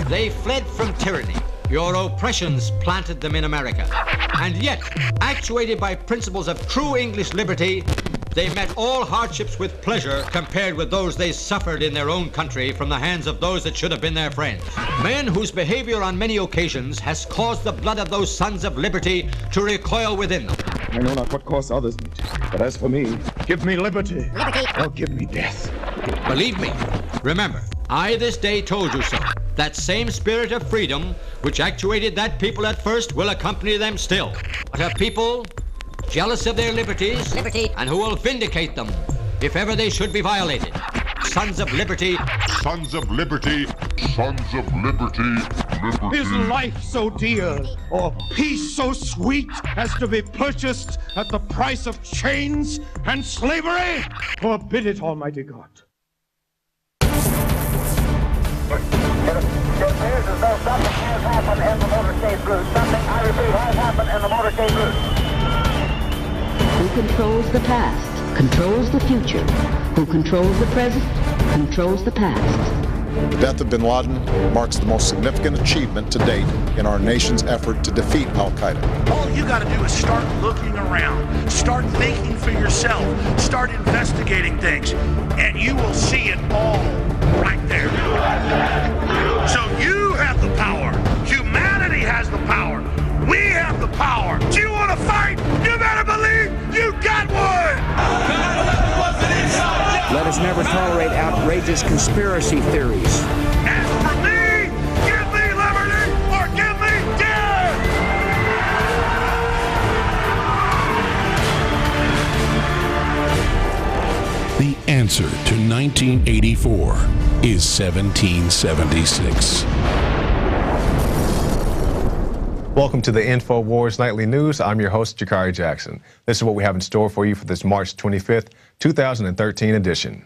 They fled from tyranny. Your oppressions planted them in America. And yet, actuated by principles of true English liberty, they met all hardships with pleasure compared with those they suffered in their own country from the hands of those that should have been their friends. Men whose behavior on many occasions has caused the blood of those sons of liberty to recoil within them. I know not what course others meet, but as for me, give me liberty, or give me death. Believe me, remember, I this day told you so. That same spirit of freedom which actuated that people at first will accompany them still. But a people jealous of their liberties, and who will vindicate them if ever they should be violated. Sons of liberty. Sons of liberty. Sons of liberty. Is life so dear, or peace so sweet as to be purchased at the price of chains and slavery? Forbid it, Almighty God. It appears as though something has happened in the motorcade route. Something, I repeat, has happened in the motorcade route. Who controls the past, controls the future. Who controls the present, controls the past. The death of bin Laden marks the most significant achievement to date in our nation's effort to defeat al-Qaeda. All you got to do is start looking around, start thinking for yourself, start investigating things, and you will see it all right there. So you have the power. Humanity has the power. We have the power. Do you want to fight? You better believe you got one! Let us never tolerate outrageous conspiracy theories. As for me, give me liberty or give me death! The answer to 1984 is 1776. Welcome to the Infowars Nightly News. I'm your host, Jakari Jackson. This is what we have in store for you for this March 25th, 2013 edition.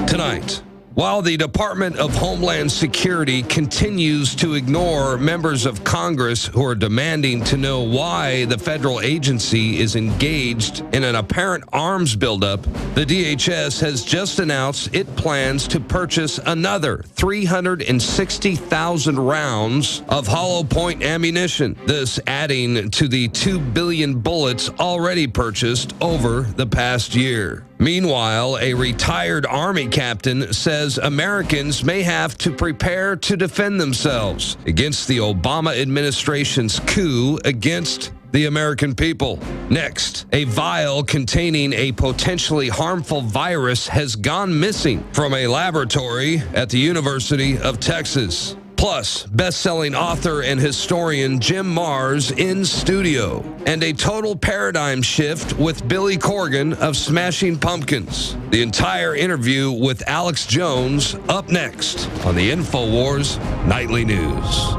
Tonight, while the Department of Homeland Security continues to ignore members of Congress who are demanding to know why the federal agency is engaged in an apparent arms buildup, the DHS has just announced it plans to purchase another 360,000 rounds of hollow point ammunition, this adding to the 2 billion bullets already purchased over the past year. Meanwhile, a retired Army captain says Americans may have to prepare to defend themselves against the Obama administration's coup against the American people. Next, a vial containing a potentially harmful virus has gone missing from a laboratory at the University of Texas. Plus, best-selling author and historian Jim Marrs in studio, and a total paradigm shift with Billy Corgan of Smashing Pumpkins. The entire interview with Alex Jones up next on the Infowars Nightly News.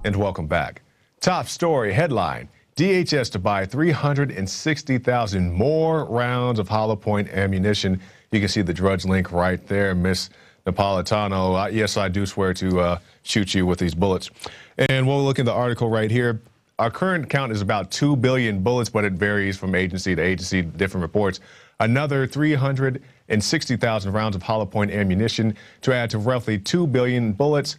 And welcome back. Top story headline: DHS to buy 360,000 more rounds of hollow point ammunition. You can see the Drudge link right there, Miss Napolitano. Yes, I do swear to shoot you with these bullets. And we'll look at the article right here. Our current count is about 2 billion bullets, but it varies from agency to agency, different reports. Another 360,000 rounds of hollow point ammunition to add to roughly 2 billion bullets.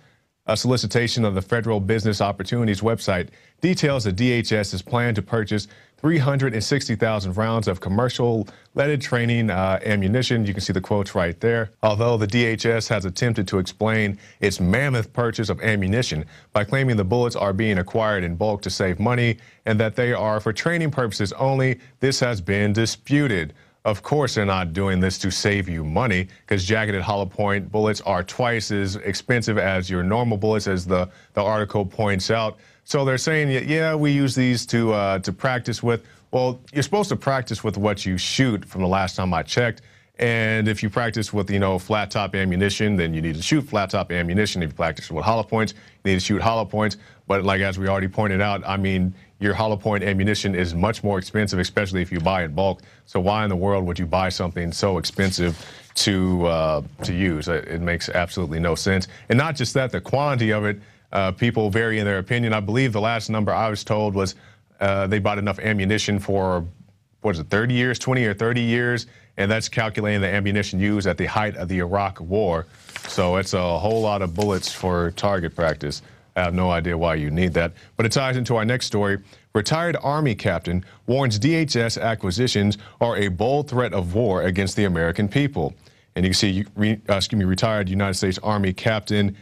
A solicitation of the Federal Business Opportunities website details that DHS has planned to purchase 360,000 rounds of commercial leaded training ammunition. You can see the quotes right there. Although the DHS has attempted to explain its mammoth purchase of ammunition by claiming the bullets are being acquired in bulk to save money and that they are for training purposes only, this has been disputed. Of course they're not doing this to save you money, because jacketed hollow point bullets are twice as expensive as your normal bullets, as the article points out. So they're saying, yeah, we use these to practice with. Well, you're supposed to practice with what you shoot from the last time I checked. And if you practice with, flat top ammunition, then you need to shoot flat top ammunition. If you practice with hollow points, you need to shoot hollow points. But like, as we already pointed out, I mean, your hollow point ammunition is much more expensive, especially if you buy in bulk. So why in the world would you buy something so expensive to use? It makes absolutely no sense. And not just that, the quantity of it, people vary in their opinion. I believe the last number I was told was they bought enough ammunition for what is it, 30 years, 20 or 30 years, and that's calculating the ammunition used at the height of the Iraq War. So it's a whole lot of bullets for target practice. I have no idea why you need that. But it ties into our next story. Retired Army captain warns DHS acquisitions are a bold threat of war against the American people. And you can see, retired United States Army Captain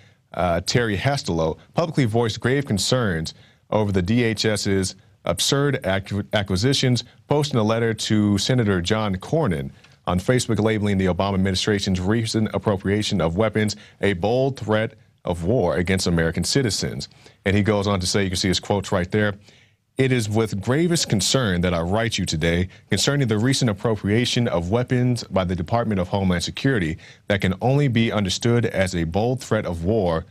Terry Hastelow publicly voiced grave concerns over the DHS's absurd acquisitions, posting a letter to Senator John Cornyn on Facebook labeling the Obama administration's recent appropriation of weapons a bold threat of war against American citizens. And he goes on to say, you can see his quotes right there, "It is with gravest concern that I write you today concerning the recent appropriation of weapons by the Department of Homeland Security that can only be understood as a bold threat of war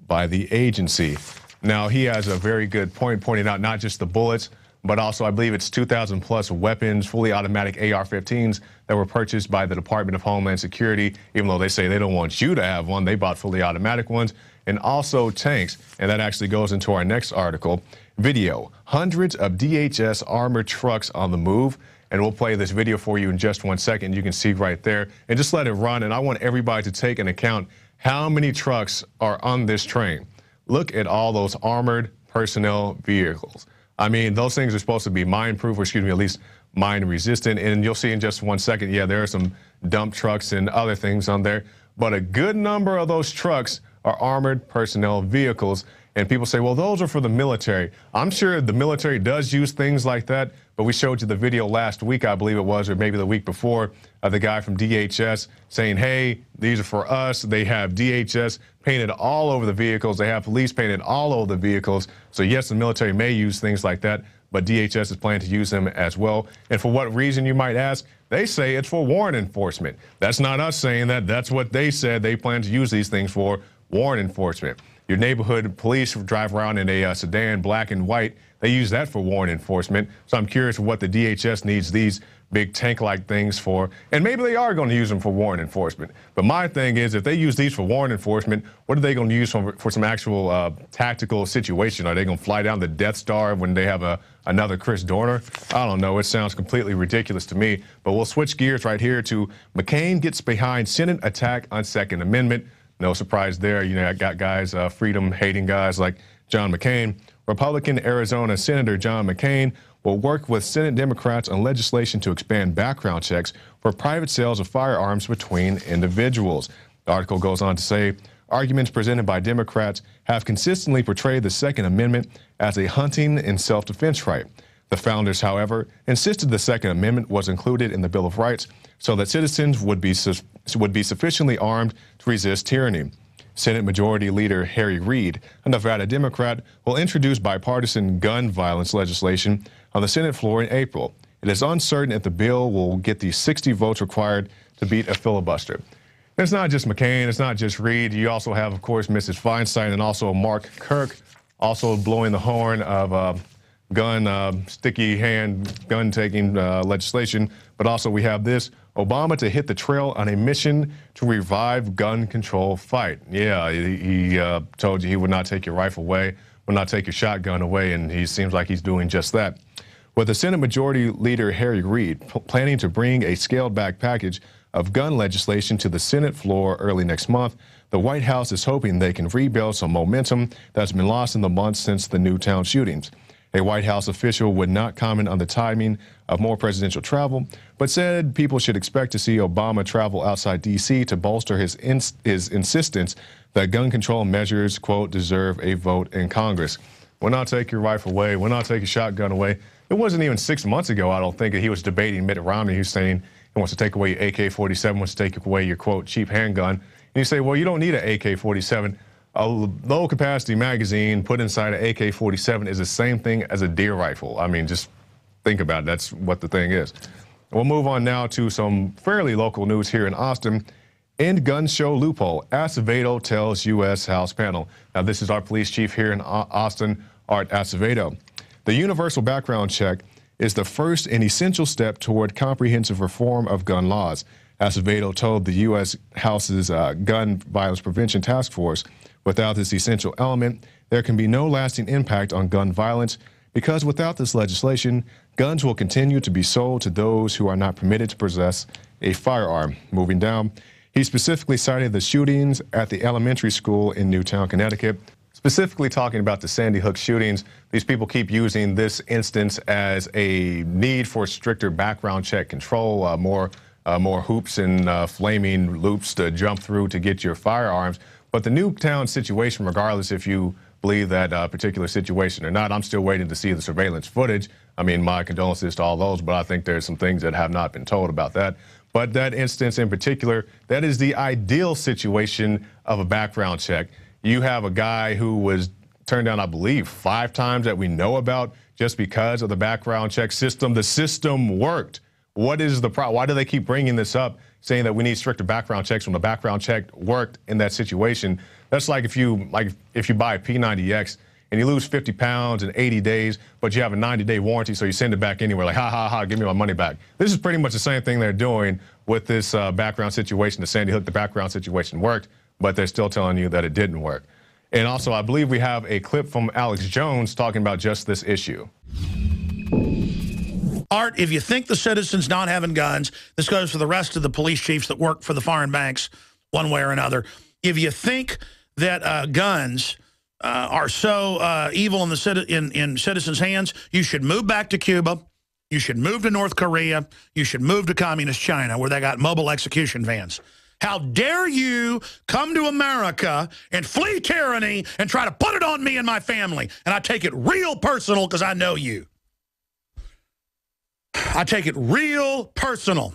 by the agency." Now, he has a very good point, pointing out not just the bullets, but also I believe it's 2,000 plus weapons, fully automatic AR-15s that were purchased by the Department of Homeland Security, even though they say they don't want you to have one. They bought fully automatic ones, and also tanks. And that actually goes into our next article. Video, hundreds of DHS armored trucks on the move. And we'll play this video for you in just 1 second. You can see right there, and just let it run. And I want everybody to take into account how many trucks are on this train. Look at all those armored personnel vehicles. I mean, those things are supposed to be mine-proof, or excuse me, at least mine-resistant. And you'll see in just 1 second, yeah, there are some dump trucks and other things on there. But a good number of those trucks are armored personnel vehicles. And people say, well, those are for the military. I'm sure the military does use things like that, but we showed you the video last week, I believe it was, or maybe the week before, of the guy from DHS saying, hey, these are for us. They have DHS painted all over the vehicles. They have police painted all over the vehicles. So yes, the military may use things like that, but DHS is planning to use them as well. And for what reason, you might ask? They say it's for warrant enforcement. That's not us saying that. That's what they said they plan to use these things for, warrant enforcement. Your neighborhood police drive around in a sedan, black and white. They use that for warrant enforcement. So I'm curious what the DHS needs these big tank-like things for. And maybe they are going to use them for warrant enforcement. But my thing is, if they use these for warrant enforcement, what are they going to use for some actual tactical situation? Are they going to fly down the Death Star when they have another Chris Dorner? I don't know. It sounds completely ridiculous to me. But we'll switch gears right here to McCain gets behind Senate attack on Second Amendment. No surprise there. You know, I got guys, freedom-hating guys like John McCain. Republican Arizona Senator John McCain will work with Senate Democrats on legislation to expand background checks for private sales of firearms between individuals. The article goes on to say, arguments presented by Democrats have consistently portrayed the Second Amendment as a hunting and self-defense right. The founders, however, insisted the Second Amendment was included in the Bill of Rights so that citizens would be sufficiently armed to resist tyranny. Senate Majority Leader Harry Reid, a Nevada Democrat, will introduce bipartisan gun violence legislation on the Senate floor in April. It is uncertain if the bill will get the 60 votes required to beat a filibuster. It's not just McCain, it's not just Reid. You also have, of course, Mrs. Feinstein and also Mark Kirk, also blowing the horn of sticky hand gun-taking legislation. But also we have this, Obama to hit the trail on a mission to revive gun control fight. Yeah, he told you he would not take your rifle away, would not take your shotgun away, and he seems like he's doing just that. With the Senate Majority Leader Harry Reid planning to bring a scaled-back package of gun legislation to the Senate floor early next month, the White House is hoping they can rebuild some momentum that's been lost in the months since the Newtown shootings. A White House official would not comment on the timing of more presidential travel, but said people should expect to see Obama travel outside D.C. to bolster his insistence that gun control measures, quote, deserve a vote in Congress. Will not take your rifle away, will not take your shotgun away. It wasn't even 6 months ago, I don't think, that he was debating Mitt Romney. He was saying he wants to take away your AK-47, wants to take away your, quote, cheap handgun. And you say, well, you don't need an AK-47. A low-capacity magazine put inside an AK-47 is the same thing as a deer rifle. I mean, just think about it. That's what the thing is. We'll move on now to some fairly local news here in Austin. End gun show loophole. Acevedo tells U.S. House panel. Now, this is our police chief here in Austin, Art Acevedo. The universal background check is the first and essential step toward comprehensive reform of gun laws. Acevedo told the U.S. House's Gun Violence Prevention Task Force, without this essential element, there can be no lasting impact on gun violence because without this legislation, Guns will continue to be sold to those who are not permitted to possess a firearm. Moving down, he specifically cited the shootings at the elementary school in Newtown, Connecticut. Specifically talking about the Sandy Hook shootings, these people keep using this instance as a need for stricter background check control, more hoops and flaming loops to jump through to get your firearms. But the Newtown situation, regardless if you believe that particular situation or not, I'm still waiting to see the surveillance footage. I mean, my condolences to all those, but I think there's some things that have not been told about that. But that instance in particular, that is the ideal situation of a background check. You have a guy who was turned down, I believe, 5 times that we know about just because of the background check system. The system worked. What is the problem? Why do they keep bringing this up, saying that we need stricter background checks when the background check worked in that situation? That's like if you buy a P90X and you lose 50 pounds in 80 days, but you have a 90-day warranty, so you send it back anywhere, like, ha, ha, ha, give me my money back. This is pretty much the same thing they're doing with this background situation. The Sandy Hook, the background situation worked, but they're still telling you that it didn't work. And also, I believe we have a clip from Alex Jones talking about just this issue. Art, if you think the citizens not having guns, this goes for the rest of the police chiefs that work for the foreign banks one way or another. If you think that guns are so evil in the in citizens' hands, you should move back to Cuba. You should move to North Korea. You should move to communist China, where they got mobile execution vans. How dare you come to America and flee tyranny and try to put it on me and my family? And I take it real personal because I know you. I take it real personal.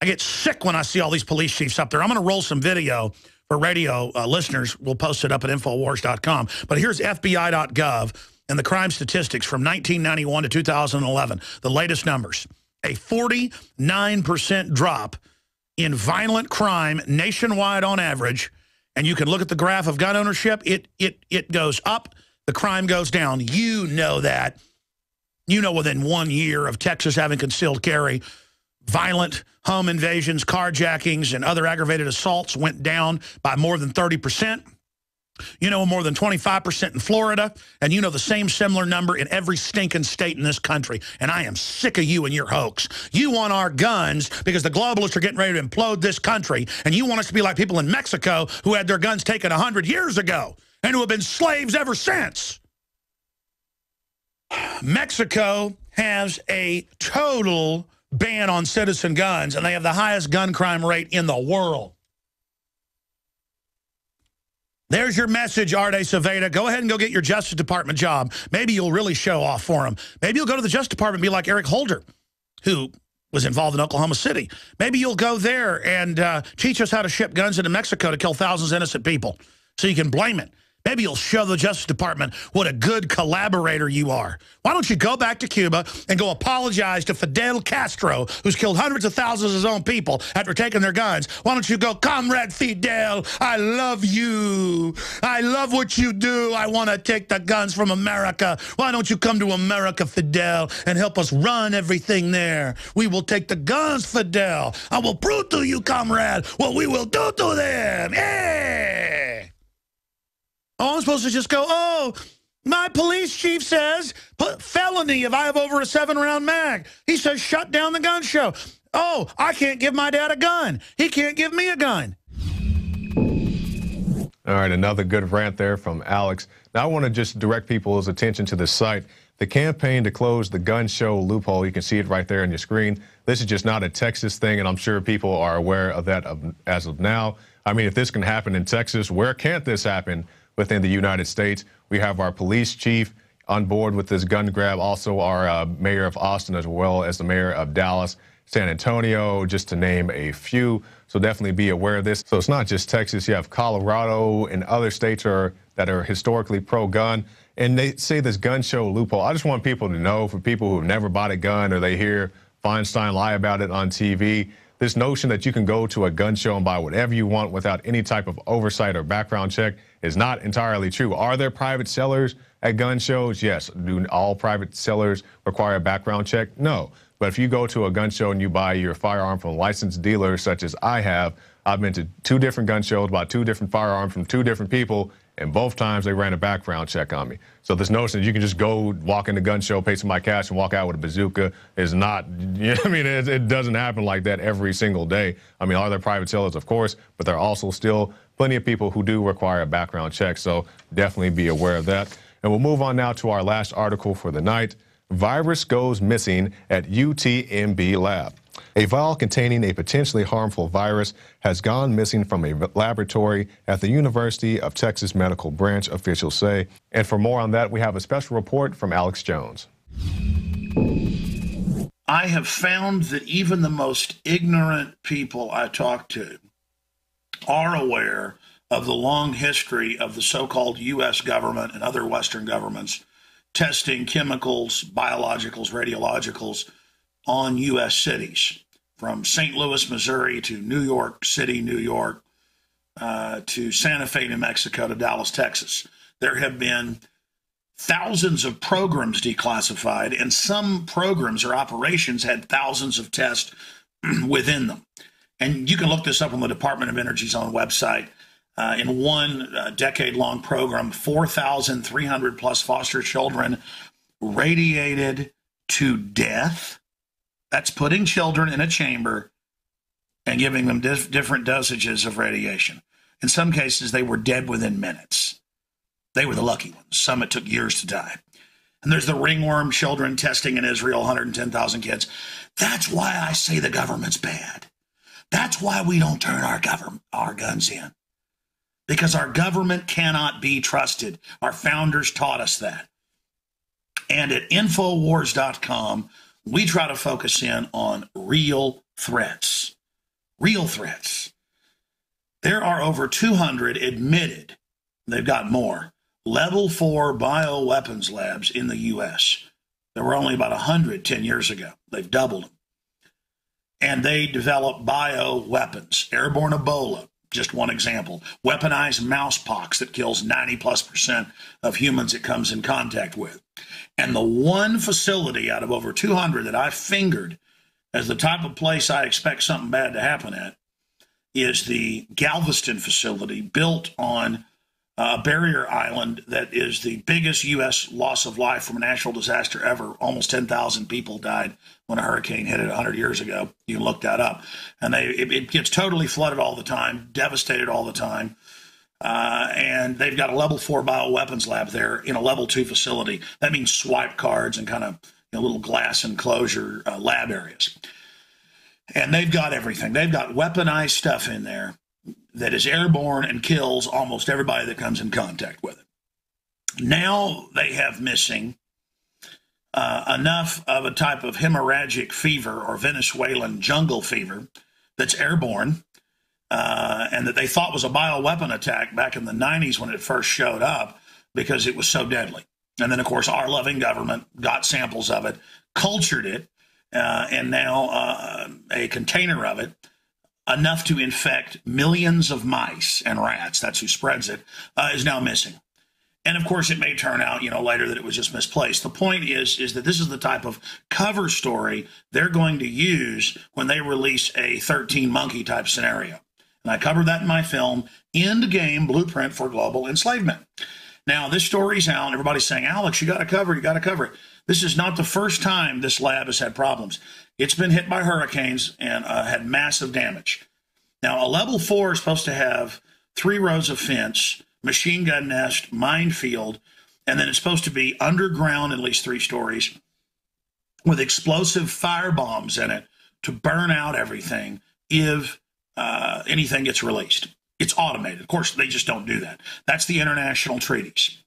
I get sick when I see all these police chiefs up there. I'm going to roll some video for radio listeners. We'll post it up at Infowars.com. But here's FBI.gov and the crime statistics from 1991 to 2011. The latest numbers. A 49% drop in violent crime nationwide on average. And you can look at the graph of gun ownership. It goes up. The crime goes down. You know that. You know, within 1 year of Texas having concealed carry, violent home invasions, carjackings, and other aggravated assaults went down by more than 30%. You know, more than 25% in Florida. And you know the same similar number in every stinking state in this country. And I am sick of you and your hoax. You want our guns because the globalists are getting ready to implode this country. And you want us to be like people in Mexico who had their guns taken 100 years ago and who have been slaves ever since. Mexico has a total ban on citizen guns, and they have the highest gun crime rate in the world. There's your message, Art Acevedo. Go ahead and go get your Justice Department job. Maybe you'll really show off for them. Maybe you'll go to the Justice Department and be like Eric Holder, who was involved in Oklahoma City. Maybe you'll go there and teach us how to ship guns into Mexico to kill thousands of innocent people so you can blame it. Maybe you'll show the Justice Department what a good collaborator you are. Why don't you go back to Cuba and go apologize to Fidel Castro, who's killed hundreds of thousands of his own people after taking their guns? Why don't you go, Comrade Fidel, I love you. I love what you do. I want to take the guns from America. Why don't you come to America, Fidel, and help us run everything there? We will take the guns, Fidel. I will prove to you, comrade, what we will do to them. Hey! Oh, I'm supposed to just go, oh, my police chief says felony if I have over a 7-round mag. He says shut down the gun show. Oh, I can't give my dad a gun. He can't give me a gun. All right, another good rant there from Alex. Now I want to just direct people's attention to the site. The campaign to close the gun show loophole, you can see it right there on your screen. This is just not a Texas thing, and I'm sure people are aware of that as of now. I mean, if this can happen in Texas, where can't this happen within the United States? We have our police chief on board with this gun grab, also our mayor of Austin, as well as the mayor of Dallas, San Antonio, just to name a few. So definitely be aware of this. So it's not just Texas. You have Colorado and other states that are historically pro-gun. And they say this gun show loophole. I just want people to know, for people who have never bought a gun or they hear Feinstein lie about it on TV, this notion that you can go to a gun show and buy whatever you want without any type of oversight or background check is not entirely true. Are there private sellers at gun shows? Yes. Do all private sellers require a background check? No. But if you go to a gun show and you buy your firearm from a licensed dealer, such as I have, I've been to 2 different gun shows, bought 2 different firearms from 2 different people, and both times they ran a background check on me. So this notion that you can just go walk in the gun show, pay somebody cash, and walk out with a bazooka is not, you know, I mean, it doesn't happen like that every single day. I mean, are there private sellers? Of course, but there are also still plenty of people who do require a background check, so definitely be aware of that. And we'll move on now to our last article for the night. Virus goes missing at UTMB lab. A vial containing a potentially harmful virus has gone missing from a laboratory at the University of Texas Medical Branch, officials say. And for more on that, we have a special report from Alex Jones. I have found that even the most ignorant people I talk to are aware of the long history of the so-called U.S. government and other Western governments testing chemicals, biologicals, radiologicals on U.S. cities, from St. Louis, Missouri to New York City, New York, to Santa Fe, New Mexico, to Dallas, Texas. There have been thousands of programs declassified, and some programs or operations had thousands of tests within them. And you can look this up on the Department of Energy's own website. In one decade-long program, 4,300 plus foster children radiated to death. That's putting children in a chamber and giving them different dosages of radiation. In some cases, they were dead within minutes. They were the lucky ones. Some it took years to die. And there's the ringworm children testing in Israel, 110,000 kids. That's why I say the government's bad. That's why we don't turn our guns in. Because our government cannot be trusted. Our founders taught us that. And at Infowars.com, we try to focus in on real threats. Real threats. There are over 200 admitted, they've got more, level 4 bioweapons labs in the U.S. There were only about 100 10 years ago. They've doubled them. And they develop bioweapons, airborne Ebola, just one example, weaponized mousepox that kills 90+% of humans it comes in contact with. And the one facility out of over 200 that I fingered as the type of place I expect something bad to happen at is the Galveston facility, built on a barrier island that is the biggest U.S. loss of life from a natural disaster ever. Almost 10,000 people died when a hurricane hit it 100 years ago. You can look that up. And it gets totally flooded all the time, devastated all the time. And they've got a level 4 bioweapons lab there in a level 2 facility. That means swipe cards and kind of little glass enclosure lab areas. And they've got everything. They've got weaponized stuff in there that is airborne and kills almost everybody that comes in contact with it. Now they have missing enough of a type of hemorrhagic fever or Venezuelan jungle fever that's airborne, and that they thought was a bioweapon attack back in the 90s when it first showed up because it was so deadly. And then, of course, our loving government got samples of it, cultured it, and now a container of it, enough to infect millions of mice and rats, that's who spreads it, is now missing. And of course, it may turn out, later that it was just misplaced. The point is that this is the type of cover story they're going to use when they release a 13 monkey type scenario. And I covered that in my film, End Game Blueprint for Global Enslavement. Now, this story's out, and everybody's saying, Alex, you got to cover it. This is not the first time this lab has had problems. It's been hit by hurricanes and had massive damage. Now, a level 4 is supposed to have 3 rows of fence, machine gun nest, minefield, and then it's supposed to be underground at least 3 stories with explosive fire bombs in it to burn out everything if anything gets released. It's automated. Of course, they just don't do that. That's the international treaties.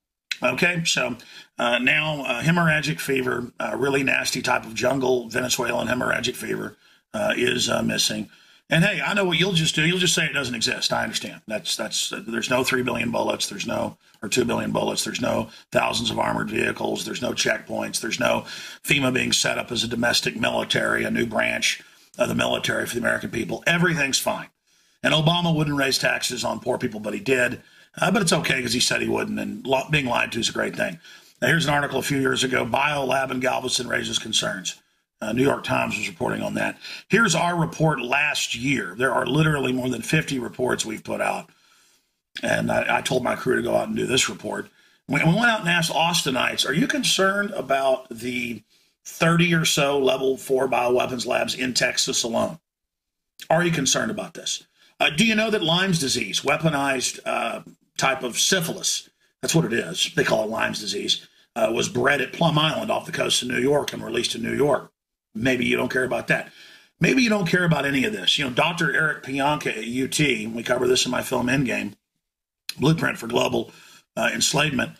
Okay, so now hemorrhagic fever, really nasty type of jungle Venezuelan hemorrhagic fever is missing. And hey, I know what you'll just do. You'll just say it doesn't exist. I understand. There's no 3 billion bullets. There's no, or 2 billion bullets. There's no thousands of armored vehicles. There's no checkpoints. There's no FEMA being set up as a domestic military, a new branch of the military for the American people. Everything's fine. And Obama wouldn't raise taxes on poor people, but he did. But it's okay because he said he wouldn't, and being lied to is a great thing. Now, here's an article a few years ago, Biolab in Galveston raises concerns. New York Times was reporting on that. Here's our report last year. There are literally more than 50 reports we've put out. And I told my crew to go out and do this report. We went out and asked Austinites, are you concerned about the 30 or so level 4 bioweapons labs in Texas alone? Are you concerned about this? Do you know that Lyme's disease, weaponized type of syphilis, that's what it is, they call it Lyme's disease, was bred at Plum Island off the coast of New York and released in New York? Maybe you don't care about that. Maybe you don't care about any of this. You know, Dr. Eric Pianka at UT, we cover this in my film Endgame, Blueprint for Global Enslavement.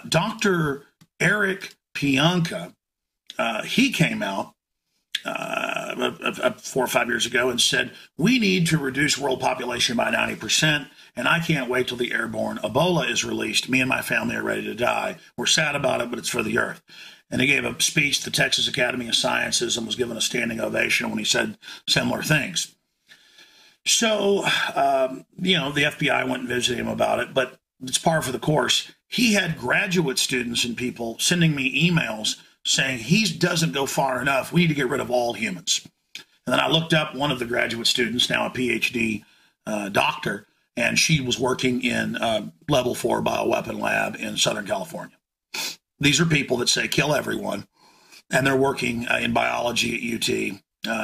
Dr. Eric Pianka, he came out 4 or 5 years ago and said, we need to reduce world population by 90%, and I can't wait till the airborne Ebola is released. Me and my family are ready to die. We're sad about it, but it's for the earth. And he gave a speech to the Texas Academy of Sciences and was given a standing ovation when he said similar things. So, you know, the FBI went and visited him about it, but it's par for the course. He had graduate students and people sending me emails saying he doesn't go far enough. We need to get rid of all humans. And then I looked up one of the graduate students, now a PhD doctor, and she was working in level 4 bioweapon lab in Southern California. These are people that say kill everyone, and they're working in biology at UT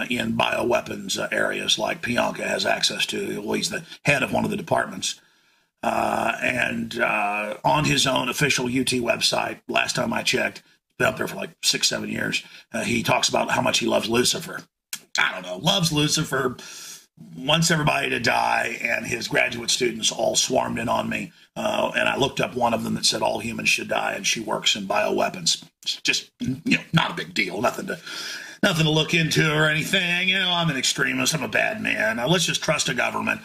in bioweapons areas like Pianka has access to. Well, he's the head of one of the departments. And on his own official UT website, last time I checked, been up there for like 6-7 years, he talks about how much he loves Lucifer. I don't know, loves Lucifer, wants everybody to die, and his graduate students all swarmed in on me. And I looked up one of them that said all humans should die, and she works in bioweapons. It's just, you know, not a big deal, nothing to look into or anything. You know, I'm an extremist, I'm a bad man. Let's just trust a government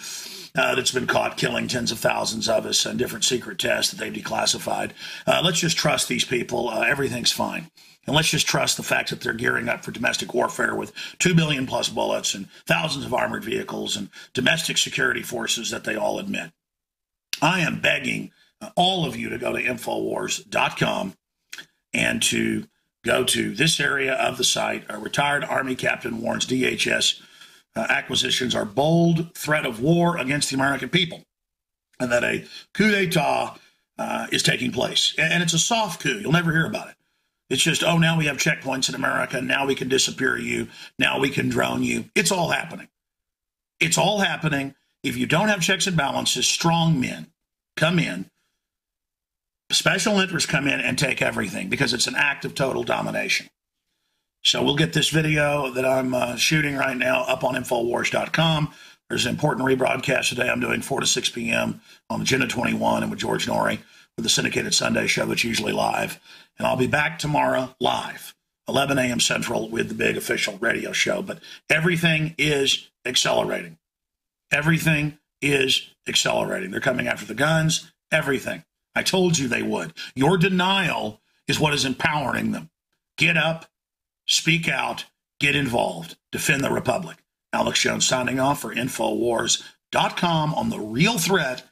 that's been caught killing tens of thousands of us and different secret tests that they've declassified. Let's just trust these people. Everything's fine. And let's just trust the fact that they're gearing up for domestic warfare with 2 billion plus bullets and thousands of armored vehicles and domestic security forces that they all admit. I am begging all of you to go to Infowars.com and to go to this area of the site. A retired Army captain warns DHS acquisitions are bold threat of war against the American people, and that a coup d'etat is taking place. And it's a soft coup. You'll never hear about it. It's just, oh, now we have checkpoints in America. Now we can disappear you. Now we can drone you. It's all happening. It's all happening. If you don't have checks and balances, strong men come in, special interests come in and take everything because it's an act of total domination. So we'll get this video that I'm shooting right now up on Infowars.com. There's an important rebroadcast today I'm doing 4 to 6 p.m. on Agenda 21 and with George Norrie with the syndicated Sunday show that's usually live. And I'll be back tomorrow live, 11 a.m. Central with the big official radio show. But everything is accelerating. Everything is accelerating. They're coming after the guns, everything. I told you they would. Your denial is what is empowering them. Get up, speak out, get involved, defend the Republic. Alex Jones signing off for Infowars.com on the real threat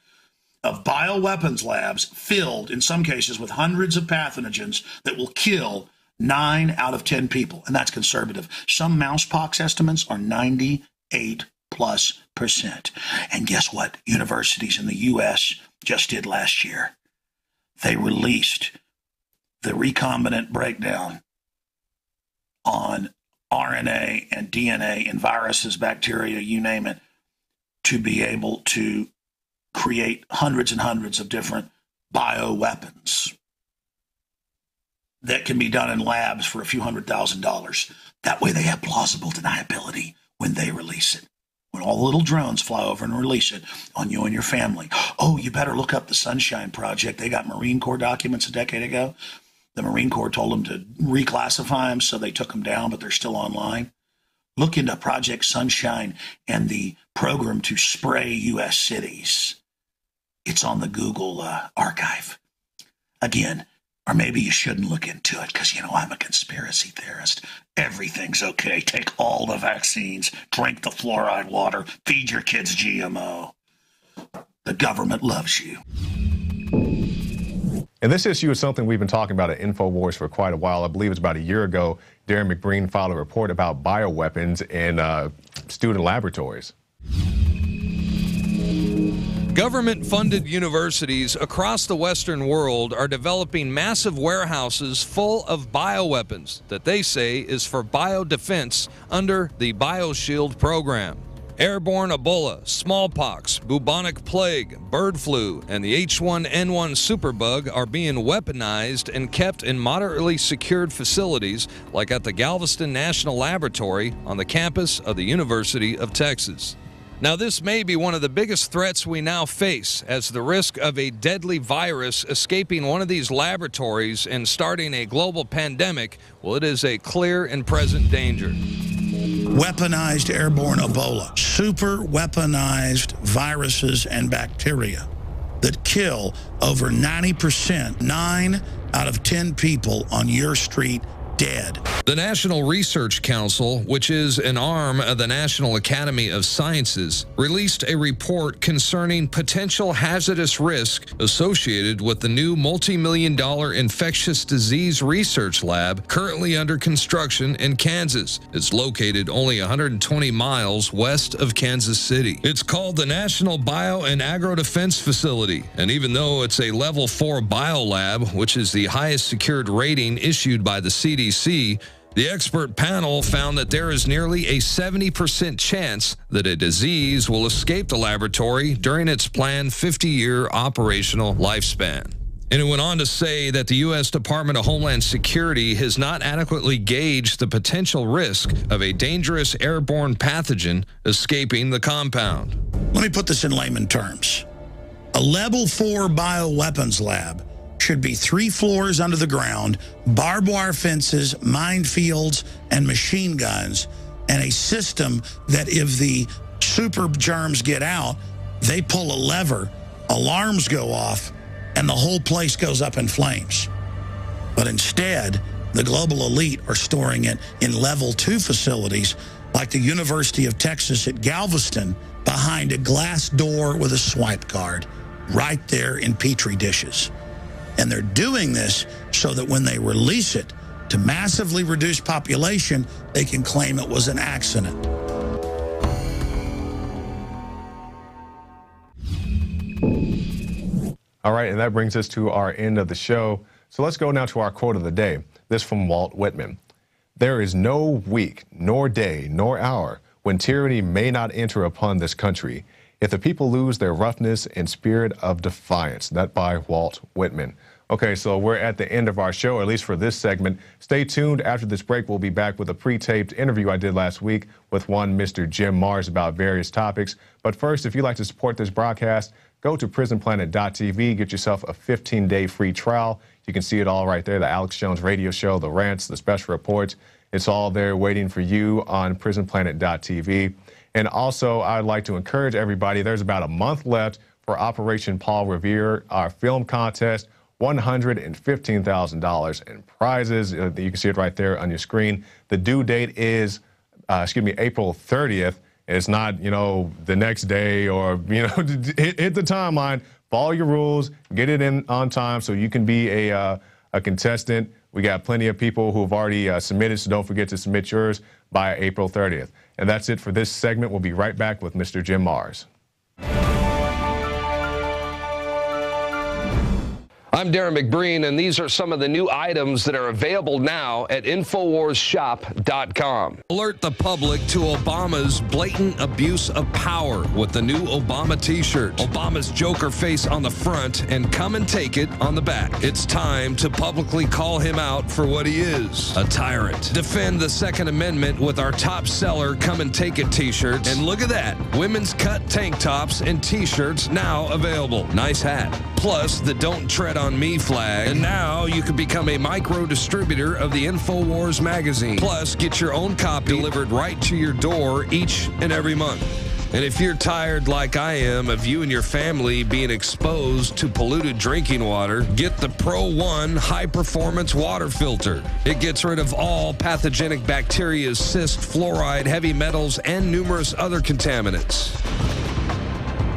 of bioweapons labs filled, in some cases, with hundreds of pathogens that will kill 9 out of 10 people. And that's conservative. Some mousepox estimates are 98+%. And guess what? Universities in the U.S. just did last year. They released the recombinant breakdown on RNA and DNA and viruses, bacteria, you name it, to be able to create hundreds and hundreds of different bioweapons that can be done in labs for a few $100,000. That way they have plausible deniability when they release it. When all the little drones fly over and release it on you and your family. Oh, you better look up the Sunshine Project. They got Marine Corps documents a decade ago. The Marine Corps told them to reclassify them, so they took them down, but they're still online. Look into Project Sunshine and the program to spray U.S. cities. It's on the Google archive. Again, or maybe you shouldn't look into it because, you know, I'm a conspiracy theorist. Everything's okay. Take all the vaccines, drink the fluoride water, feed your kids GMO. The government loves you. And this issue is something we've been talking about at Infowars for quite a while. I believe it's about a year ago, Darren McBreen filed a report about bioweapons in student laboratories. Government-funded universities across the Western world are developing massive warehouses full of bioweapons that they say is for biodefense under the BioShield program. Airborne Ebola, smallpox, bubonic plague, bird flu, and the H1N1 superbug are being weaponized and kept in moderately secured facilities like at the Galveston National Laboratory on the campus of the University of Texas. Now, this may be one of the biggest threats we now face, as the risk of a deadly virus escaping one of these laboratories and starting a global pandemic, well, it is a clear and present danger. Weaponized airborne Ebola, super weaponized viruses and bacteria that kill over 90%, 9 out of 10 people on your street dead. The National Research Council, which is an arm of the National Academy of Sciences, released a report concerning potential hazardous risk associated with the new multi-million-dollar infectious disease research lab currently under construction in Kansas. It's located only 120 miles west of Kansas City. It's called the National Bio and Agro Defense Facility, and even though it's a level 4 biolab, which is the highest secured rating issued by the CDC, the expert panel found that there is nearly a 70% chance that a disease will escape the laboratory during its planned 50-year operational lifespan. And it went on to say that the U.S. Department of Homeland Security has not adequately gauged the potential risk of a dangerous airborne pathogen escaping the compound. Let me put this in layman terms. A level 4 bioweapons lab should be 3 floors under the ground, barbed wire fences, minefields, and machine guns, and a system that if the super germs get out, they pull a lever, alarms go off, and the whole place goes up in flames. But instead, the global elite are storing it in level 2 facilities like the University of Texas at Galveston behind a glass door with a swipe card, right there in Petri dishes. And they're doing this so that when they release it to massively reduce population, they can claim it was an accident. All right, and that brings us to our end of the show. So let's go now to our quote of the day. This from Walt Whitman. There is no week, nor day, nor hour when tyranny may not enter upon this country, if the people lose their roughness and spirit of defiance. That by Walt Whitman. Okay, so we're at the end of our show, at least for this segment. Stay tuned. After this break, we'll be back with a pre-taped interview I did last week with one Mr. Jim Mars about various topics. But first, if you'd like to support this broadcast, go to prisonplanet.tv, get yourself a 15-day free trial. You can see it all right there, the Alex Jones radio show, the rants, the special reports. It's all there waiting for you on prisonplanet.tv. And also, I'd like to encourage everybody, there's about a month left for Operation Paul Revere, our film contest, $115,000 in prizes. You can see it right there on your screen. The due date is, April 30th. It's not, the next day or, hit the timeline, follow your rules, get it in on time so you can be a contestant. We got plenty of people who have already submitted, so don't forget to submit yours by April 30th. And that's it for this segment. We'll be right back with Mr. Jim Mars. I'm Darren McBreen, and these are some of the new items that are available now at InfoWarsShop.com. Alert the public to Obama's blatant abuse of power with the new Obama t-shirt. Obama's Joker face on the front and come and take it on the back. It's time to publicly call him out for what he is, a tyrant. Defend the Second Amendment with our top seller Come and Take It t-shirts. And look at that, women's cut tank tops and t-shirts now available. Nice hat. Plus the Don't Tread on Me flag. And now you can become a micro distributor of the Infowars magazine. Plus, get your own copy delivered right to your door each and every month. And if you're tired like I am of you and your family being exposed to polluted drinking water, get the Pro One high-performance water filter. It gets rid of all pathogenic bacteria, cyst, fluoride, heavy metals, and numerous other contaminants.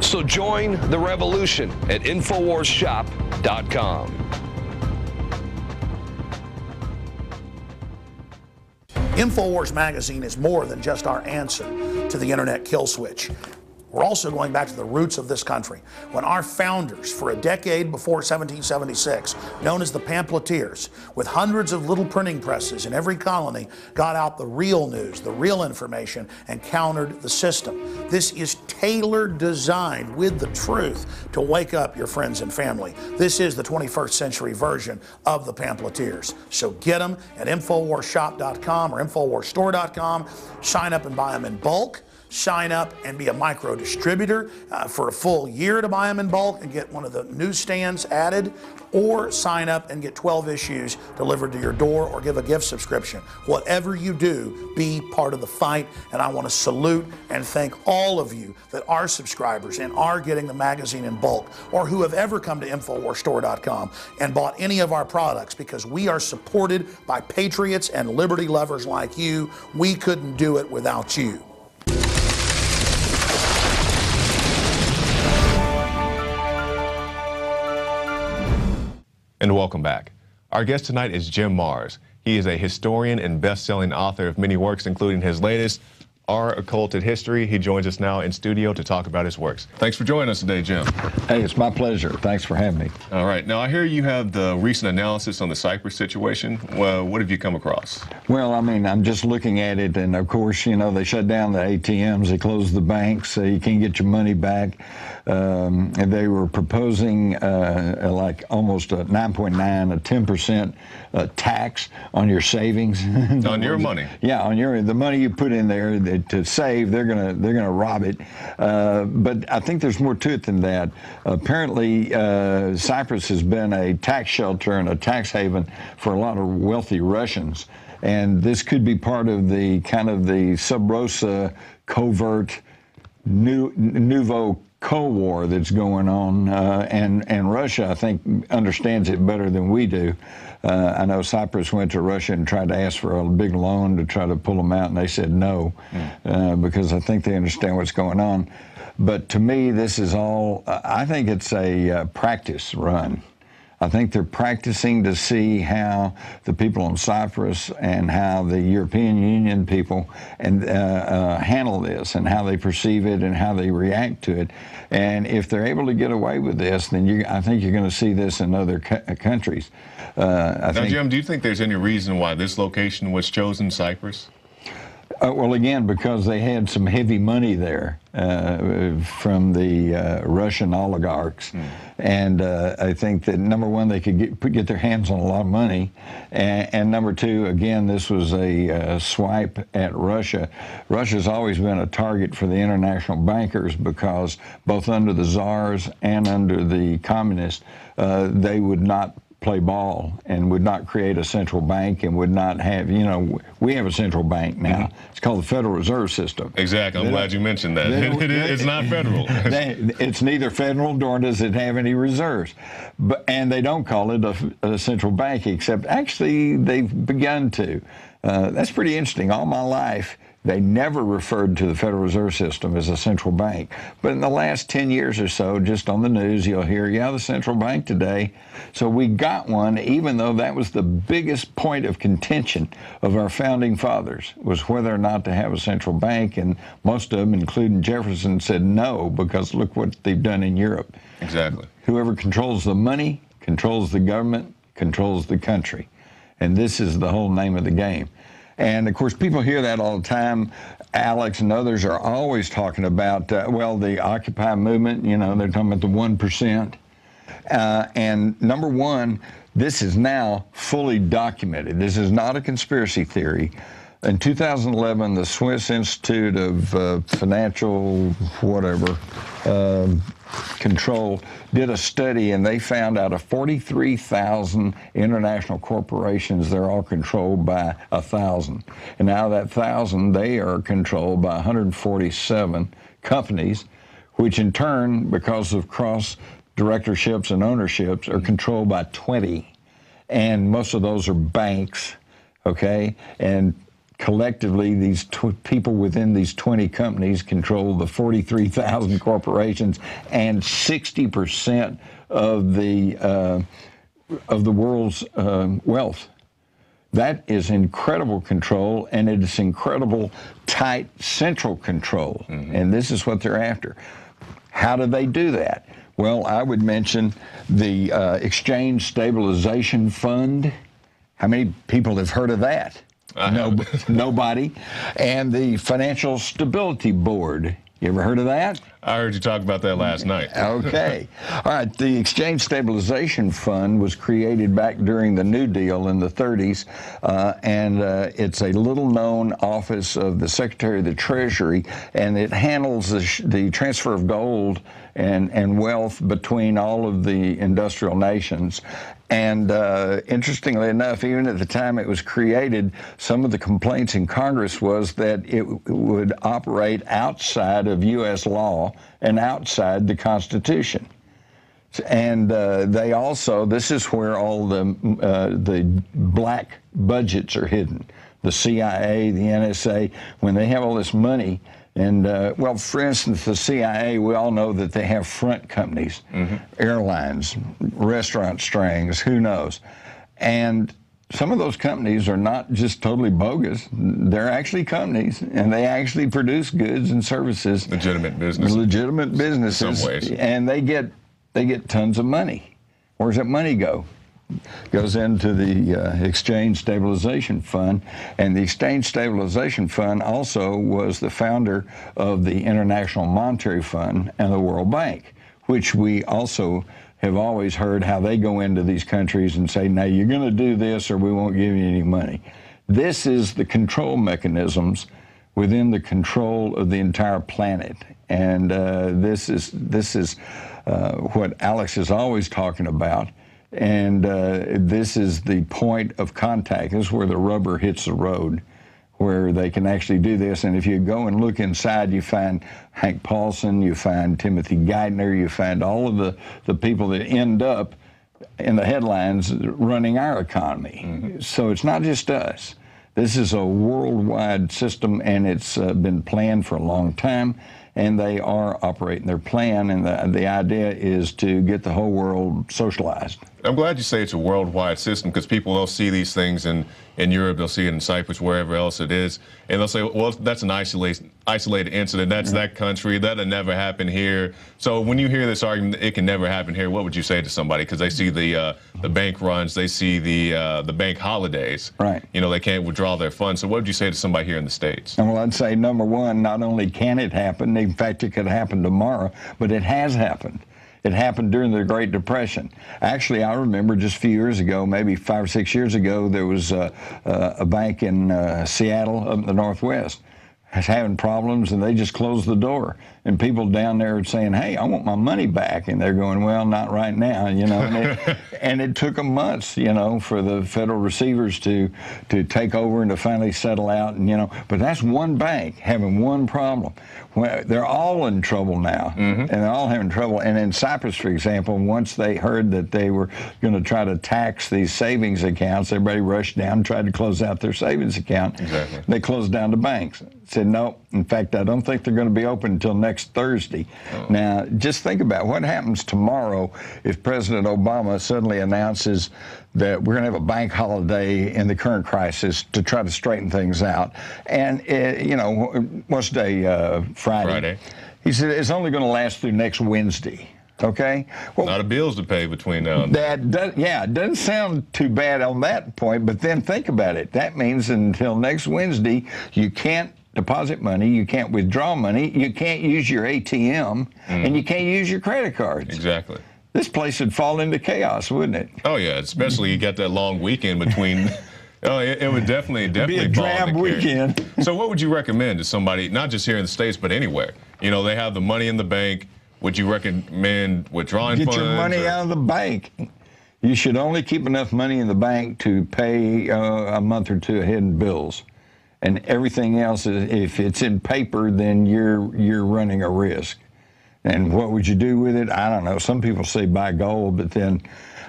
So join the revolution at InfoWarsShop.com. Infowars magazine is more than just our answer to the internet kill switch. We're also going back to the roots of this country, when our founders, for a decade before 1776, known as the pamphleteers, with hundreds of little printing presses in every colony, got out the real news, the real information, and countered the system. This is tailored, designed with the truth to wake up your friends and family. This is the 21st century version of the pamphleteers. So get them at InfoWarsShop.com or InfoWarsStore.com. Sign up and buy them in bulk. Sign up and be a micro distributor for a full year to buy them in bulk and get one of the newsstands added, or sign up and get 12 issues delivered to your door, or give a gift subscription. Whatever you do, be part of the fight. And I want to salute and thank all of you that are subscribers and are getting the magazine in bulk, or who have ever come to InfoWarsStore.com and bought any of our products, because we are supported by patriots and liberty lovers like you. We couldn't do it without you. And welcome back. Our guest tonight is Jim Marrs. He is a historian and best-selling author of many works, including his latest, Our Occulted History. He joins us now in studio to talk about his works. Thanks for joining us today, Jim. Hey, it's my pleasure. Thanks for having me. All right. Now, I hear you have the recent analysis on the Cyprus situation. Well, what have you come across? Well, I mean, I'm just looking at it, and of course, you know, they shut down the ATMs, they closed the banks, so you can't get your money back. And they were proposing like almost a 9.9, a 10% tax on your savings. On your money? Yeah, on the money you put in there to save. They're gonna rob it. But I think there's more to it than that. Apparently, Cyprus has been a tax shelter and a tax haven for a lot of wealthy Russians, and this could be part of the kind of the sub rosa covert nouveau Cold War that's going on, and Russia, I think, understands it better than we do. I know Cyprus went to Russia and tried to ask for a big loan to try to pull them out, and they said no, because I think they understand what's going on. But to me, this is all, I think it's a practice run. I think they're practicing to see how the people in Cyprus and how the European Union people handle this, and how they perceive it and how they react to it. And if they're able to get away with this, then I think you're going to see this in other countries. Now, Jim, do you think there's any reason why this location was chosen, Cyprus? Well, again, because they had some heavy money there from the Russian oligarchs. And I think that, number one, they could get their hands on a lot of money. And number two, again, this was a swipe at Russia. Russia's always been a target for the international bankers, because both under the czars and under the communists, they would not play ball and would not create a central bank, and would not have, you know, we have a central bank now. It's called the Federal Reserve System. Exactly. I'm glad you mentioned that. It's not federal. It's neither federal, nor does it have any reserves. And they don't call it a central bank, except actually they've begun to. That's pretty interesting. All my life, they never referred to the Federal Reserve System as a central bank. But in the last 10 years or so, just on the news, you'll hear, yeah, the central bank today. So we got one, even though that was the biggest point of contention of our founding fathers, was whether or not to have a central bank. And most of them, including Jefferson, said no, because look what they've done in Europe. Exactly. Whoever controls the money, controls the government, controls the country. And this is the whole name of the game. And, of course, people hear that all the time. Alex and others are always talking about, well, the Occupy movement, you know, they're talking about the 1%. And number one, this is now fully documented. This is not a conspiracy theory. In 2011, the Swiss Institute of Financial whatever Control did a study, and they found out of 43,000 international corporations, they're all controlled by 1,000. And now that 1,000, they are controlled by 147 companies, which in turn, because of cross directorships and ownerships, are controlled by 20. And most of those are banks, okay? And collectively, these people within these 20 companies control the 43,000 corporations and 60% of the world's wealth. That is incredible control, and it is incredible tight central control. And this is what they're after. How do they do that? Well, I would mention the Exchange Stabilization Fund. How many people have heard of that? Nobody. And the Financial Stability Board. You ever heard of that? I heard you talk about that last night. Okay. All right. The Exchange Stabilization Fund was created back during the New Deal in the 30s, and it's a little-known office of the Secretary of the Treasury, and it handles the transfer of gold and wealth between all of the industrial nations. And interestingly enough, even at the time it was created, some of the complaints in Congress was that it would operate outside of U.S. law and outside the Constitution. And they also, this is where all the black budgets are hidden. The CIA, the NSA, when they have all this money, and, well, for instance, the CIA, we all know that they have front companies, airlines, restaurant strings, who knows. And some of those companies are not just totally bogus. They're actually companies, and they actually produce goods and services. Legitimate business. Legitimate businesses. In some ways. And they get tons of money. Where's that money go? Goes into the Exchange Stabilization Fund, and the Exchange Stabilization Fund also was the founder of the International Monetary Fund and the World Bank, which we also have always heard how they go into these countries and say, now you're going to do this or we won't give you any money. This is the control mechanisms within the control of the entire planet, and this is what Alex is always talking about. And this is the point of contact. This is where the rubber hits the road, where they can actually do this. And if you go and look inside, you find Hank Paulson, you find Timothy Geithner, you find all of the people that end up in the headlines running our economy. So it's not just us. This is a worldwide system, and it's been planned for a long time. And they are operating their plan, and the idea is to get the whole world socialized. I'm glad you say it's a worldwide system, because people don't see these things in Europe, they'll see it in Cyprus, wherever else it is, and they'll say, well, that's an isolated incident, that's that country, that'll never happen here. So when you hear this argument, it can never happen here, what would you say to somebody? Because they see the bank runs, they see the bank holidays. Right. You know, they can't withdraw their funds. So what would you say to somebody here in the States? Well, I'd say, number one, not only can it happen, in fact, it could happen tomorrow, but it has happened. It happened during the Great Depression. Actually, I remember just a few years ago, maybe 5 or 6 years ago, there was a bank in Seattle, up in the Northwest, having problems, and they just closed the door. And people down there are saying, hey, I want my money back. And they're going, well, not right now, you know. And it took them months, you know, for the federal receivers to take over and to finally settle out. And, you know, but that's one bank having one problem. Well, they're all in trouble now, and they're all having trouble. And in Cyprus, for example, once they heard that they were going to try to tax these savings accounts, everybody rushed down and tried to close out their savings account. Exactly. They closed down the banks. Said, no, in fact, I don't think they're going to be open until next Thursday. Now, just think about what happens tomorrow if President Obama suddenly announces that we're going to have a bank holiday in the current crisis to try to straighten things out. And, you know, what's day? Friday. He said it's only going to last through next Wednesday. Okay? Well, a lot of bills to pay between now and then. It doesn't sound too bad on that point, but then think about it. That means until next Wednesday, you can't deposit money, you can't withdraw money, you can't use your ATM, and you can't use your credit cards. Exactly. This place would fall into chaos, wouldn't it? Oh, yeah, especially you got that long weekend between. Oh, it would definitely be a drab weekend. So what would you recommend to somebody, not just here in the States, but anywhere? You know, they have the money in the bank. Would you recommend withdrawing funds? Get your money out of the bank. You should only keep enough money in the bank to pay a month or two ahead in bills. And everything else, if it's in paper, then you're running a risk. And what would you do with it? I don't know. Some people say buy gold, but then,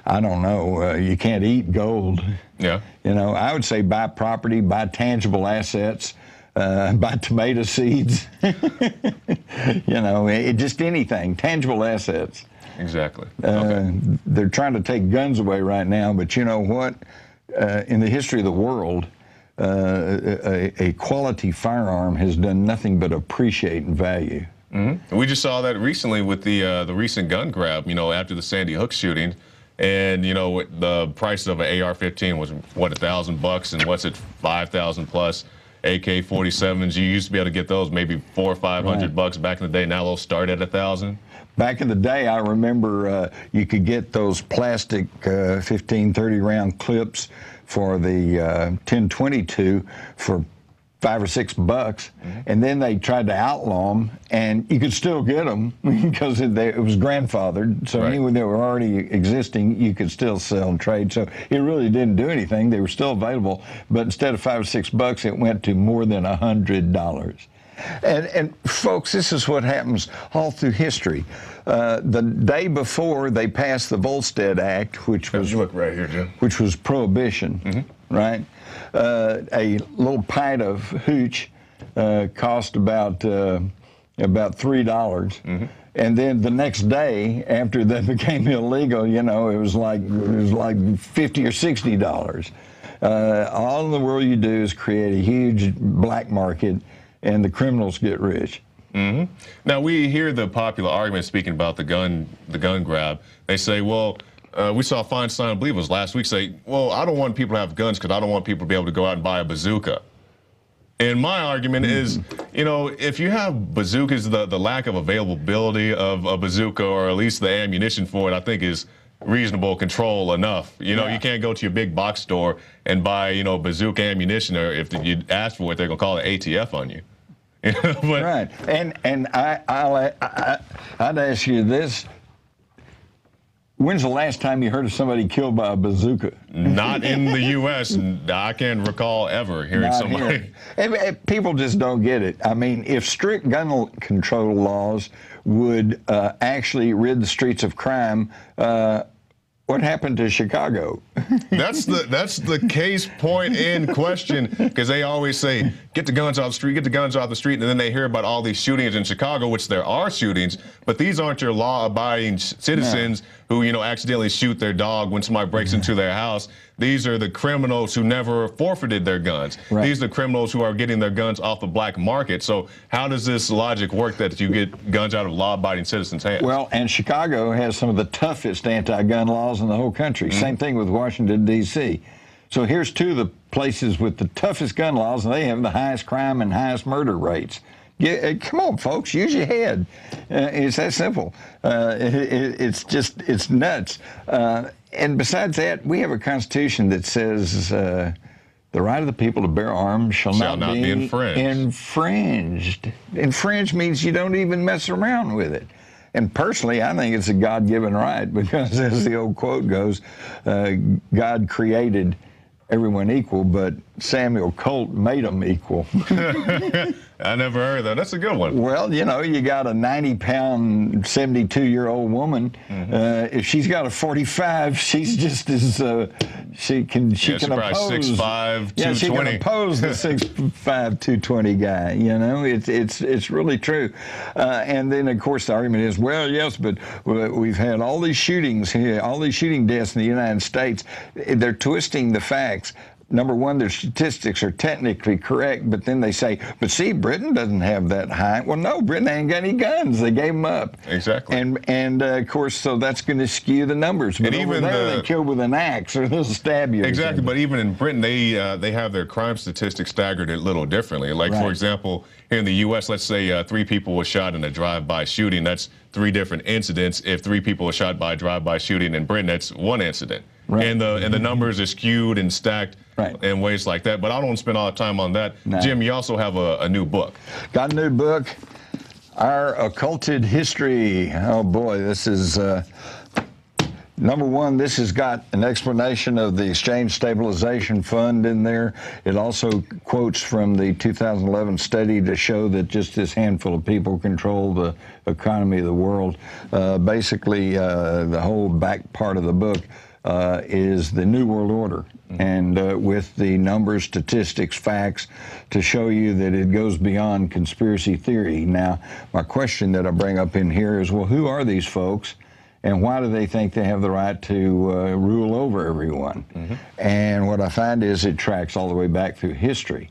I don't know, you can't eat gold. Yeah. You know, I would say buy property, buy tangible assets, buy tomato seeds. You know, just anything, tangible assets. Exactly. They're trying to take guns away right now, but you know what? in the history of the world, a quality firearm has done nothing but appreciate in value. Mm-hmm. We just saw that recently with the recent gun grab, after the Sandy Hook shooting. And, the price of an AR-15 was, what, $1,000, and what's it, 5,000 plus. AK-47s, you used to be able to get those maybe $400 or $500 back in the day. Now they'll start at 1,000. Back in the day, I remember you could get those plastic 15, 30 round clips for the 1022 for $5 or $6, and then they tried to outlaw them, and you could still get them because it was grandfathered. So even when they were already existing, you could still sell and trade. So it really didn't do anything. They were still available, but instead of $5 or $6, it went to more than $100. And folks, this is what happens all through history. The day before they passed the Volstead Act, which was right here, Jim, which was prohibition, right? A little pint of hooch cost about $3, and then the next day, after that became illegal, it was like $50 or $60. All in the world you do is create a huge black market, and the criminals get rich. Now we hear the popular argument speaking about the gun grab. They say, well, we saw Feinstein, I believe it was last week, say, well, I don't want people to have guns because I don't want people to be able to go out and buy a bazooka. And my argument is, if you have bazookas, the lack of availability of a bazooka, or at least the ammunition for it, I think is reasonable control enough. You can't go to your big box store and buy, bazooka ammunition, or if you ask for it, they're going to call it ATF on you. Right. And I'd ask you this. When's the last time you heard of somebody killed by a bazooka? Not in the U.S. I can't recall ever hearing somebody. People just don't get it. I mean, if strict gun control laws would actually rid the streets of crime, what happened to Chicago? That's the case point in question, because they always say, get the guns off the street, get the guns off the street, and then they hear about all these shootings in Chicago, which there are shootings, but these aren't your law-abiding citizens who, accidentally shoot their dog when somebody breaks into their house. These are the criminals who never forfeited their guns. These are the criminals who are getting their guns off the black market. So how does this logic work that you get guns out of law-abiding citizens' hands? Well, and Chicago has some of the toughest anti-gun laws in the whole country. Same thing with Washington, D.C. So here's two of the places with the toughest gun laws, and they have the highest crime and highest murder rates. Come on, folks, use your head. It's that simple. It's nuts. And besides that, we have a Constitution that says the right of the people to bear arms shall not be infringed. Infringed means you don't even mess around with it. And personally, I think it's a God-given right, because as the old quote goes, God created everyone equal, but Samuel Colt made them equal. I never heard that. That's a good one. Well, you got a 90-pound, 72-year-old woman. If she's got a 45, she's just as she can oppose. 6'5", 220. Yeah, she can oppose the 6'5", 220 guy. It's really true. And then of course the argument is, well, yes, but we've had all these shootings here, all these shooting deaths in the United States. They're twisting the facts. Number one, their statistics are technically correct, but then they say, but see, Britain doesn't have that high. Well, no, Britain ain't got any guns. They gave them up. Exactly. And of course, so that's going to skew the numbers. But and over even there, they kill with an axe or they'll stab you. Exactly, but even in Britain, they have their crime statistics staggered a little differently. Like, for example, here in the U.S., let's say 3 people were shot in a drive-by shooting. That's 3 different incidents. If 3 people were shot by a drive-by shooting in Britain, that's 1 incident. And the numbers are skewed and stacked in ways like that. But I don't want to spend all the time on that. No. Jim, you also have a new book. Got a new book, Our Occulted History. Oh, boy, this is... Number one, this has got an explanation of the Exchange Stabilization Fund in there. It also quotes from the 2011 study to show that just this handful of people control the economy of the world. Basically, the whole back part of the book is the New World Order, and with the numbers, statistics, facts to show you that it goes beyond conspiracy theory. Now, my question that I bring up in here is, well, who are these folks? And why do they think they have the right to rule over everyone? And what I find is it tracks all the way back through history.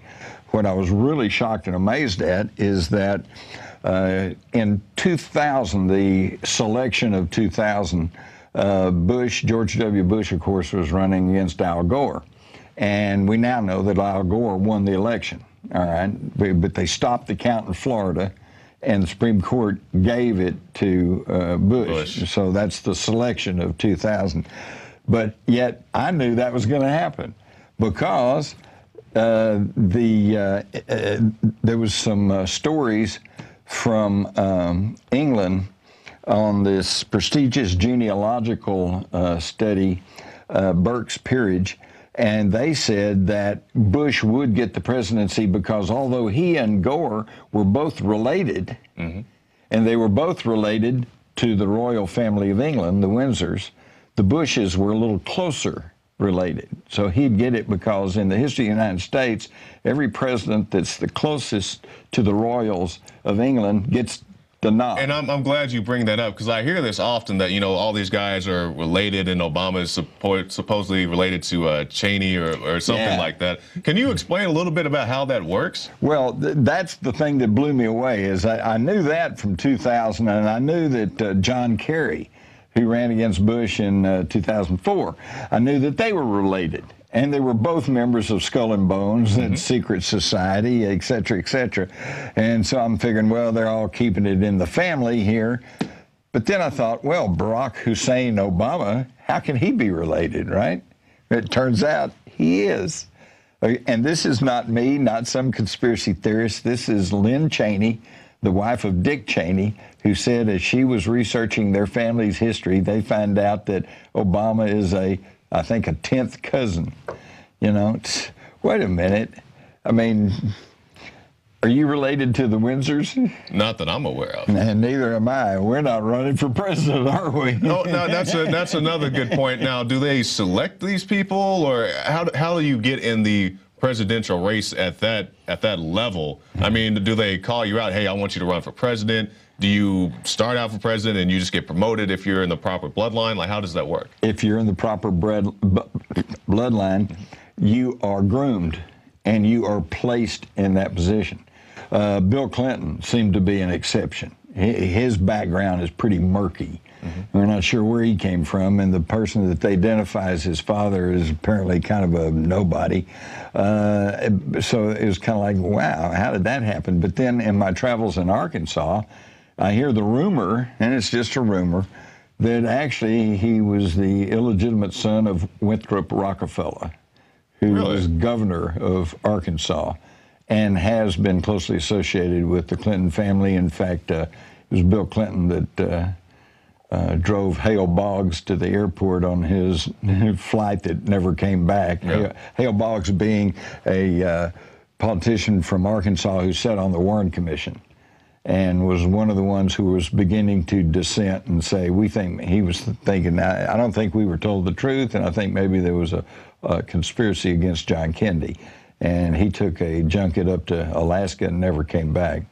What I was really shocked and amazed at is that in 2000, the selection of 2000, George W. Bush, of course, was running against Al Gore. And we now know that Al Gore won the election, all right? But they stopped the count in Florida, and the Supreme Court gave it to Bush. So that's the selection of 2000. But yet I knew that was going to happen because there was some stories from England on this prestigious genealogical study, Burke's Peerage, and they said that Bush would get the presidency because although he and Gore were both related, and they were both related to the royal family of England, the Windsors, the Bushes were a little closer related. So he'd get it because in the history of the United States, every president that's the closest to the royals of England gets the nod. And I'm glad you bring that up because I hear this often that, you know, all these guys are related and Obama is supposedly related to Cheney or something like that. Can you explain a little bit about how that works? Well, that's the thing that blew me away is I knew that from 2000, and I knew that John Kerry, who ran against Bush in 2004, I knew that they were related. And they were both members of Skull and Bones and Secret Society, et cetera, et cetera. And so I'm figuring, well, they're all keeping it in the family here. But then I thought, well, Barack Hussein Obama, how can he be related, right? It turns out he is. And this is not me, not some conspiracy theorist. This is Lynn Cheney, the wife of Dick Cheney, who said as she was researching their family's history, they found out that Obama is I think a 10th cousin. You know, wait a minute. I mean, are you related to the Windsors? Not that I'm aware of. And neither am I. We're not running for president, are we? No, that's another good point. Now, do they select these people, or how do you get in the presidential race at that level? I mean, do they call you out? Hey, I want you to run for president. Do you start out for president and you just get promoted if you're in the proper bloodline? Like, how does that work? If you're in the proper bloodline, you are groomed and you are placed in that position. Bill Clinton seemed to be an exception. His background is pretty murky. We're not sure where he came from, and the person that they identify as his father is apparently kind of a nobody. So it was kind of like, wow, how did that happen? But then in my travels in Arkansas, I hear the rumor, and it's just a rumor, that actually he was the illegitimate son of Winthrop Rockefeller, who was governor of Arkansas and has been closely associated with the Clinton family. In fact, it was Bill Clinton that drove Hale Boggs to the airport on his flight that never came back. Hale Boggs being a politician from Arkansas who sat on the Warren Commission and was one of the ones who was beginning to dissent and say, we think, he was thinking, I don't think we were told the truth, and I think maybe there was a conspiracy against John Kennedy. And he took a junket up to Alaska and never came back.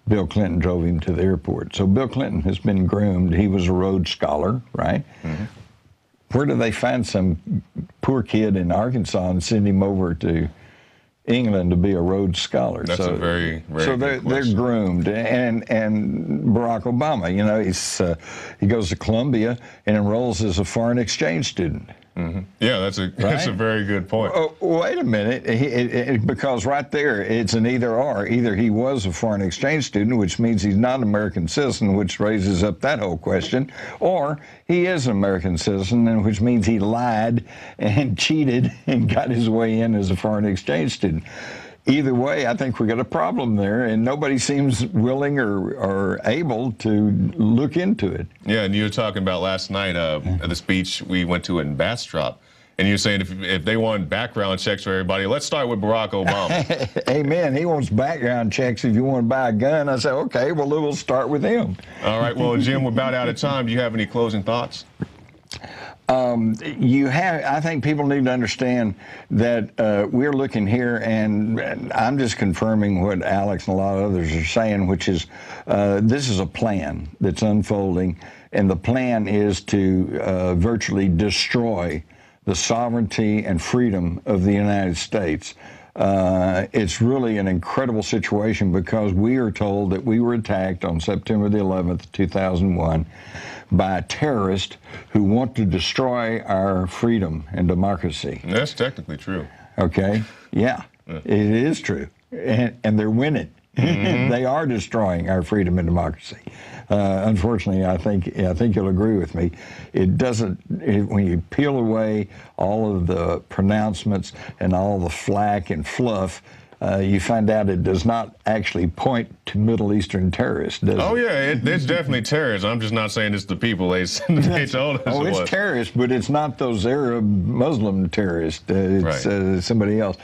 Bill Clinton drove him to the airport. So Bill Clinton has been groomed. He was a Rhodes Scholar, right? Where do they find some poor kid in Arkansas and send him over to England to be a Rhodes Scholar? That's a very so they're groomed. And Barack Obama, you know, he goes to Columbia and enrolls as a foreign exchange student. Yeah, that's a very good point. Oh, wait a minute, because right there it's an either or. Either he was a foreign exchange student, which means he's not an American citizen, which raises up that whole question, or he is an American citizen, and which means he lied and cheated and got his way in as a foreign exchange student. Either way, I think we got a problem there, and nobody seems willing or able to look into it. Yeah, and you were talking about last night at the speech we went to in Bastrop, and you were saying if they want background checks for everybody, let's start with Barack Obama. Amen. He wants background checks if you want to buy a gun. I said, okay, well, we'll start with him. All right, well, Jim, we're about out of time. Do you have any closing thoughts? I think people need to understand that we're looking here, and I'm just confirming what Alex and a lot of others are saying, which is this is a plan that's unfolding, and the plan is to virtually destroy the sovereignty and freedom of the United States. It's really an incredible situation because we are told that we were attacked on September the 11th, 2001 by a terrorist who want to destroy our freedom and democracy. That's technically true. Okay, yeah, it is true, and they're winning. Mm-hmm. They are destroying our freedom and democracy. Unfortunately, I think you'll agree with me. It doesn't. When you peel away all of the pronouncements and all the flack and fluff, you find out it does not actually point to Middle Eastern terrorists, does it? Oh, yeah, it's definitely terrorists. I'm just not saying it's the people they told us Oh, it's terrorists, but it's not those Arab Muslim terrorists. It's somebody else.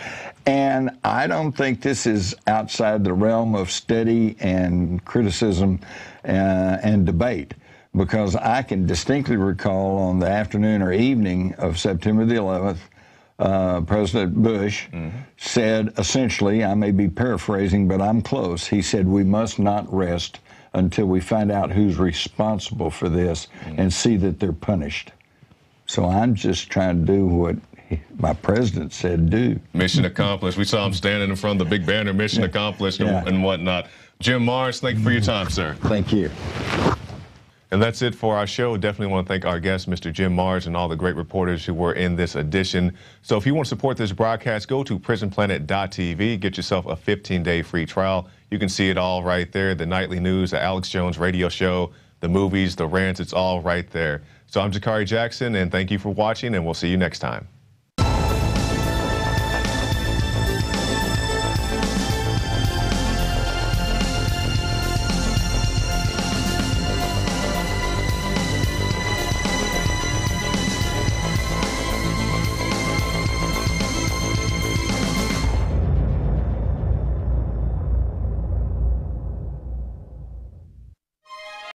And I don't think this is outside the realm of study and criticism and debate, because I can distinctly recall on the afternoon or evening of September the 11th, President Bush said, essentially, I may be paraphrasing, but I'm close. He said, we must not rest until we find out who's responsible for this and see that they're punished. So I'm just trying to do what my president said do. Mission accomplished. We saw him standing in front of the big banner, mission accomplished, and whatnot. Jim Marrs, thank you for your time, sir. Thank you. And that's it for our show. Definitely want to thank our guest, Mr. Jim Marrs, and all the great reporters who were in this edition. So if you want to support this broadcast, go to prisonplanet.tv. Get yourself a 15-day free trial. You can see it all right there. The nightly news, the Alex Jones radio show, the movies, the rants, it's all right there. So I'm Jakari Jackson, and thank you for watching, and we'll see you next time.